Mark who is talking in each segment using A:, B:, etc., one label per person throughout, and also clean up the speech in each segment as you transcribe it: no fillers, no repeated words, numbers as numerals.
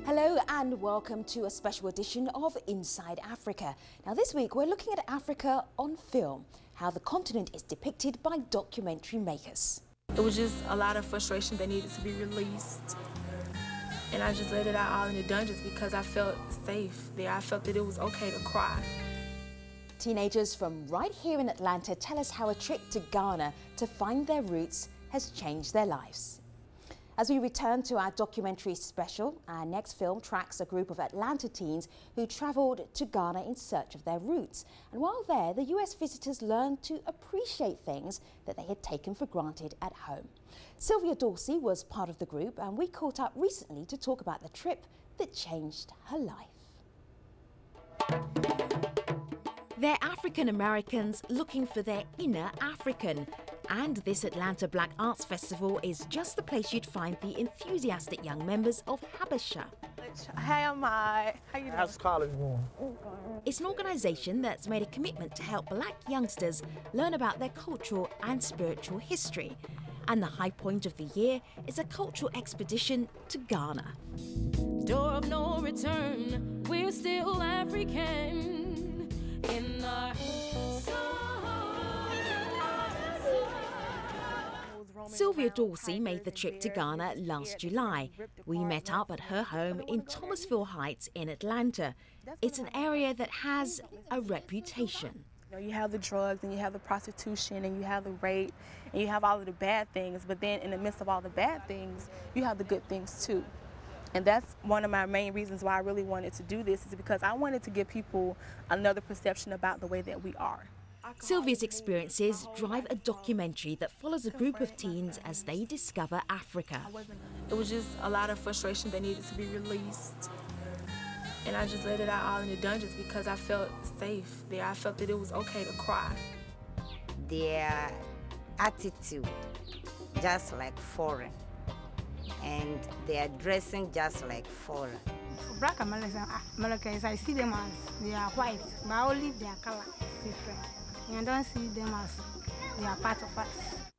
A: Hello and welcome to a special edition of Inside Africa. Now this week we're looking at Africa on film, how the continent is depicted by documentary makers.
B: It was just a lot of frustration that needed to be released. And I just let it out all in the dungeons because I felt safe there. I felt that it was okay to cry.
A: Teenagers from right here in Atlanta tell us how a trip to Ghana to find their roots has changed their lives. As we return to our documentary special, our next film tracks a group of Atlanta teens who travelled to Ghana in search of their roots. And while there, the US visitors learned to appreciate things that they had taken for granted at home. Sylvia Dorsey was part of the group, and we caught up recently to talk about the trip that changed her life. They're African Americans looking for their inner African. And this Atlanta Black Arts Festival is just the place you'd find the enthusiastic young members of Habesha.
B: Hey, Ahmad. How you doing?
C: How's college going?
A: It's an organisation that's made a commitment to help black youngsters learn about their cultural and spiritual history. And the high point of the year is a cultural expedition to Ghana.
D: Door of no return, we're still African in our
A: Sylvia Dorsey made the trip to Ghana last July. We met up at her home in Thomasville Heights in Atlanta. It's an area that has a reputation.
B: You have the drugs and you have the prostitution and you have the rape and you have all of the bad things, but then in the midst of all the bad things, you have the good things too. And that's one of my main reasons why I really wanted to do this, is because I wanted to give people another perception about the way that we are.
A: Sylvia's experiences drive a documentary that follows a group of teens as they discover Africa.
B: It was just a lot of frustration that needed to be released. And I just let it out all in the dungeons because I felt safe there. I felt that it was okay to cry.
E: Their attitude, just like foreign. And their dressing just like foreign.
F: Black Americans, I see them as they are white, but only their color is different. And I don't see them as they are part of us.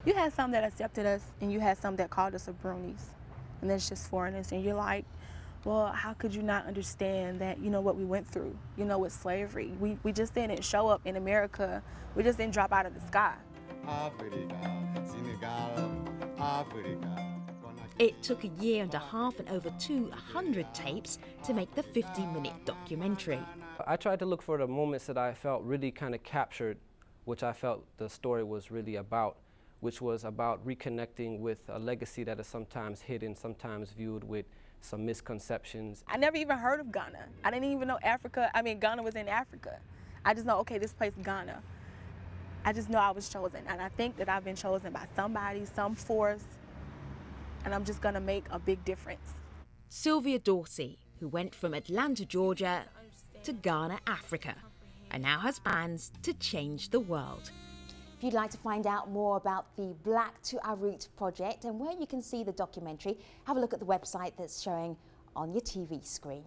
B: You had some that accepted us, and you had some that called us Brunies, and that's just foreigners. And you're like, well, how could you not understand that, you know, what we went through, you know, with slavery? We just didn't show up in America. We just didn't drop out of the sky.
A: It took a year and a half and over 200 tapes to make the 50-minute documentary.
C: I tried to look for the moments that I felt really kind of captured, which I felt the story was really about, which was about reconnecting with a legacy that is sometimes hidden, sometimes viewed with some misconceptions.
B: I never even heard of Ghana. I didn't even know Ghana was in Africa. I just know, okay, this place, Ghana. I just know I was chosen, and I think that I've been chosen by somebody, some force, and I'm just gonna make a big difference.
A: Sylvia Dorsey, who went from Atlanta, Georgia to Ghana, Africa, and now has plans to change the world. If you'd like to find out more about the Black to Our Roots project and where you can see the documentary, have a look at the website that's showing on your TV screen.